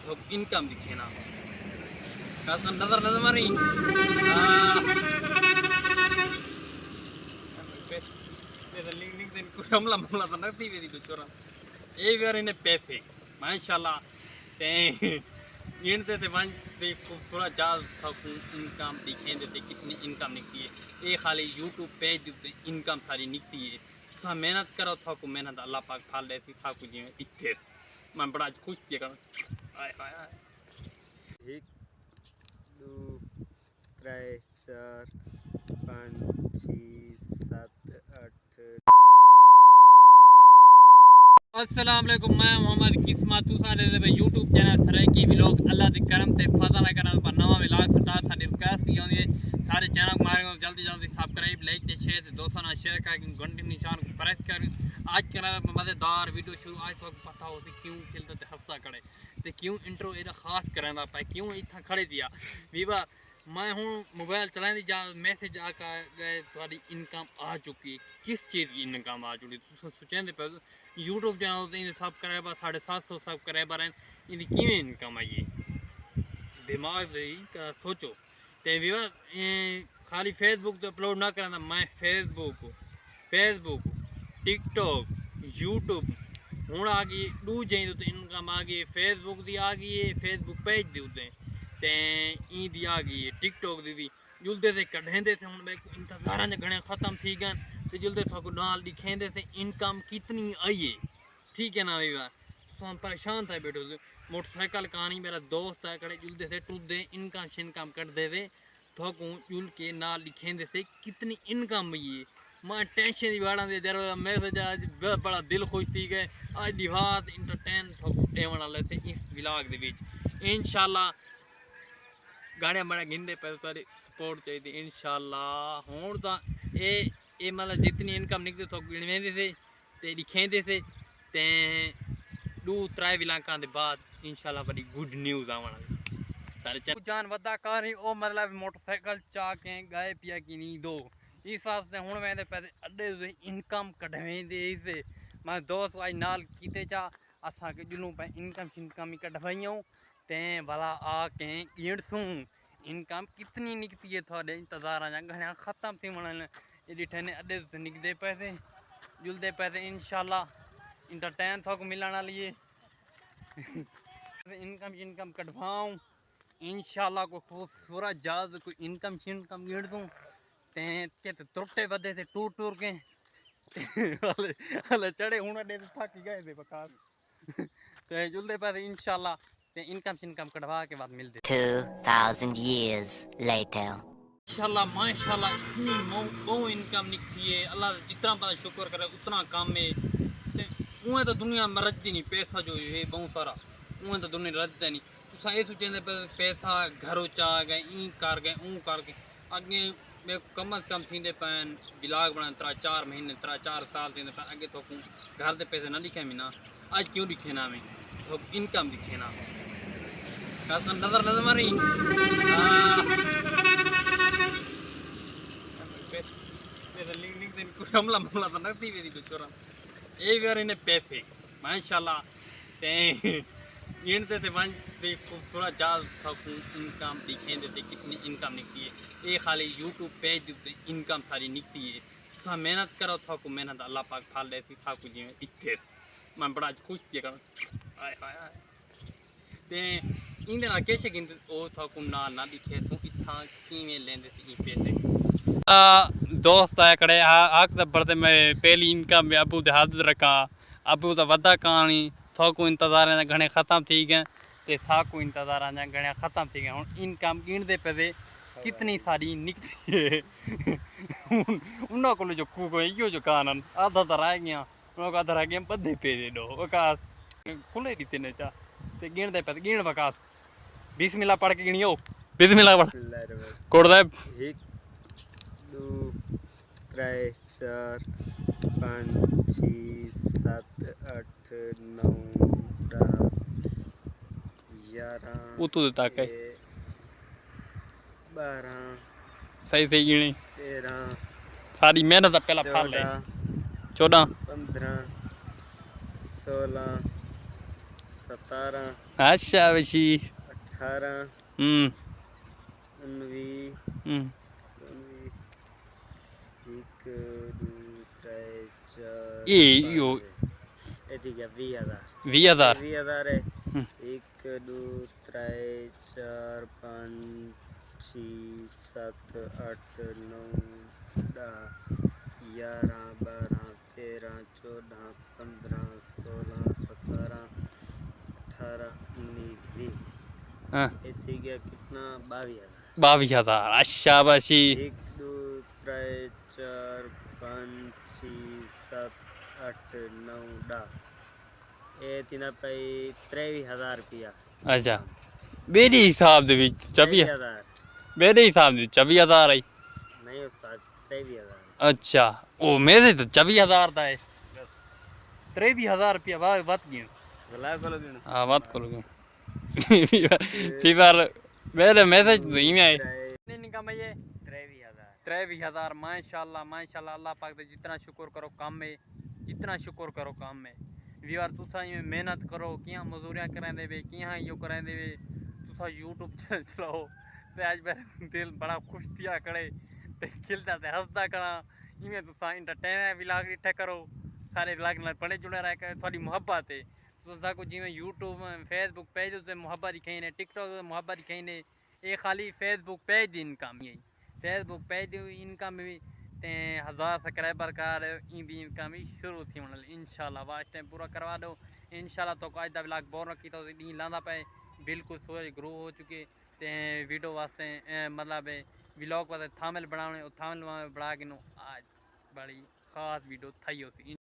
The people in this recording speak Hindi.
तो इनकम दिखे ना नजर नजर मारी लिंक लिंक दिन को हमला हमला तो नहीं वेदी बेचोरा ए वेर इन्हें पैसे माशाल्लाह ते गिनते थे वन दे खूबसूरत जाल था इनकम दिखे देते कितनी इनकम निकती है ये खाली यूट्यूब पेज देते इनकम सारी निकती है तो मेहनत करो था को मेहनत अल्लाह पाक फाल देती था को जी इत्ते मैं बड़ा खुश थी कर आय हाय हाय 1 2 3 4 5 6 7 8 अस्सलाम वालेकुम मैं मोहम्मद किस्मत तुसाले दे YouTube चैनल सराइकी व्लॉग अल्लाह दे करम ते फजल करना पर नवा व्लॉग स्टार्ट था रिक्वेस्ट योंदी सारे चैनल को मारे जल्दी जल्दी सब्सक्राइब लाइक ते शेयर ते दोस्तों ना शेयर कर घंटी निशान को प्रेस कर आज करा मजेदार वीडियो शुरू आज तो पता हो सी क्यों खेलते ते हफ्ता करे ते क्यों इंट्रो एदा खास करना पे क्यों इतना खड़े दिया वीवा मैं हूँ मोबाइल चलाने जा मैसेज आ गए थोड़ी इनकम आ चुकी है किस चीज़ की इनकम आ चुकी है सोचें पे यूट्यूब चैनल ते सब्सक्राइबर 750 सब्सक्राइबर हैं इनकी किवें इनकम आई है दिमाग का सोचो ते विवा खाली फेसबुक तो अपलोड ना करना मैं फेसबुक टिकटॉक यूट्यूब हूँ आ गई दूजे तो इनकम आ गई फेसबुक की आ गई है फेसबुक पेज दी उत्ते ते ई दी आ गई टिकटॉक दी भी जुलदे से कढ़ेंदे से हुन इंतजारां जे घणे ख़त्म थी गए तो जुलदे थको नाल दिखेंदे से इनकम कितनी आई है ठीक है ना भैया तो हम परेशान था बैठो मोटरसाइकिल कहानी मेरा दोस्त है कड़े जुलदे से टूटदे इनकम शिनकम कटदे से थको जुल के नाल दिखेंदे से कितनी इनकम आई है मैं टेंशन की बाड़ा दे जरा मैसेज आज बड़ा दिल खुश थी गए आज दी बात इंटरटेन थको देवन वाले से इस व्लॉग दे विच इंशाल्लाह गाने बड़ा गिनते पे सारी सपोर्ट चाहिए इंशाल्लाह हूँ तो ये मतलब जितनी इनकम निकलती तो गिनवेंदे से ते दिखेंदे से ते 2-3 विलाकां दे बाद इंशाल्लाह बड़ी गुड न्यूज़ आवन सारे जान वदा कहानी ओ मतलब मोटरसाइकिल चा के गए पिया कि नहीं दो इस वास्ते हुण वेंदे पैसे अड्डे इनकम कढवेंदे से मैं दोस्त आज नाल कीते चा असा के जुलूं पे इनकम शिनकम कढवाइयूं ते भला आ के गिणसूं इनकम कितनी निकती है थोड़े इंतजार घने ख़त्म थी वणन एडी ठने अड्डे से निकदे पैसे जुलदे पैसे इंशाल्लाह इंटरटेन थोक मिलण वाली इनकम कढवाऊं इंशाल्लाह को खूबसूरत जहाज कोई इनकम शिनकम गिण दूं ते के तुरटे वदे से टूर के हले चढ़े हुण अड्डे से थक गए थे बकास ते जुलदे पैसे इंशाल्लाह ते इनकम शिनकम कढवा के बाद मिलते 2000 years later इंशाल्लाह माशाल्लाह इतनी बहु इनकम निकती है अल्लाह जितना बड़ा शुक्र करे उतना काम है ते उहे तो दुनिया में रजदी नहीं पैसा जो है बहुत सारा उहे तो दुनिया रजदा नहीं तुसा ये सोचेंदे पैसा घरों चा गए ई कर गए ऊ कर गए अगे मैं कम अज कम थींदे पैन व्लॉग बना 3-4 महीने 3-4 साल थींदे पैन अगे तो घर दे पैसे ना दिखे ना आज क्यों दिखे ना मैं तो इनकम दिखे ना नजर नजर मारी लिंक लिंक दिन को हमला हमला तो नहीं वेदी बेचोरा ए वेर इन्हें पैसे माशाल्लाह ते गिनते थे वन दे खूबसूरत जाल था इनकम दिखे देते कितनी इनकम निकती है ये खाली यूट्यूब पेज देते इनकम सारी निकती है तो मेहनत करो था को मेहनत अल्लाह पाक फाल देती था को जी इत्ते मैं बड़ा खुश थी कर आय हाय हाय ते इंदे ना कैसे गिनते ओ था को ना दिखे तो इतना किवें लेंदे थे ई पैसे दोस्त है कड़े आख बढ़ते मैं पहली इनकम में अबू दे हाथ रखा अबू तो वदा कहानी थोको इंतजार घने ख़त्म थी गए ते थाको इंतजार घने ख़त्म थी गए हुन इनकम गिनदे पे कितनी सारी निकती है उन्होंने को जो को इो जो कानन आधा तो रह गया उन्होंने आधा रह गया बधे पे दे दो वकास खुले दी ने चा ते गिनदे पे गिन वकास बिस्मिल्लाह पढ़ के गिनियो बिस्मिल्लाह पढ़ कोड़ दे 1 2 3 4 5 6 7 8 9 10 11 उतु देता के 12 सही सही गिनी 13 सारी मेहनत पहला फल ले 14 15 16 17 अच्छा बशी 18 19 19 1 2 3 4 ये यो 20,000 20,000 20,000 है 1 2 3 4 5 6 7 8 9 10 11 12 13 14 15 16 17 18 19 20 हाँ ये थी गया कितना 22,000 22,000 अच्छा बशी 1 2 3 4 5 6 7 8 9 10 ये तीना पे 23,000 रुपया अच्छा मेरे हिसाब दे विच 23,000 मेरे हिसाब दे 24,000 आई नहीं उस्ताद 23,000 अच्छा ओ मेरे तो 24,000 दा है बस 23,000 रुपया बात गया गला को गिन हाँ बात करोगे फीवर मेरे मैसेज तो इमें आए नहीं कम है ये 23,000 माशाल्लाह माशाल्लाह अल्लाह पाक दे जितना शुक्र करो काम में जितना शुक्र करो काम में वीवर तुसा में मेहनत करो किया मजदूरियां करांदे वे किया यो करांदे वे तुसा यूट्यूब चैनल चलाओ ते आज मेरा दिल बड़ा खुश थिया करे ते खिलदा ते हंसदा करा इमें तुसा एंटरटेन व्लॉग डिठे करो सारे व्लॉग नाल बने जुड़े रह के थोड़ी मोहब्बत है तुसा को जिवें यूट्यूब फेसबुक पेज ते मोहब्बत दिखाई ने टिकटॉक ते मोहब्बत दिखाई ने ये खाली फेसबुक पेज दी इनकम ही फेसबुक पेज दी इनकम भी ते 1000 सब्सक्राइबर कार इंदी इनकम भी शुरू थी वण इंशाल्लाह वाच टाइम पूरा करवा दो इंशाल्लाह तो आज दा व्लॉग बोर न कीता दी लांदा पे बिल्कुल सूरज ग्रो हो चुके ते वीडियो वास्ते मतलब व्लॉग वास्ते थामल बनाने थामल बना के आज बड़ी खास वीडियो थई होती।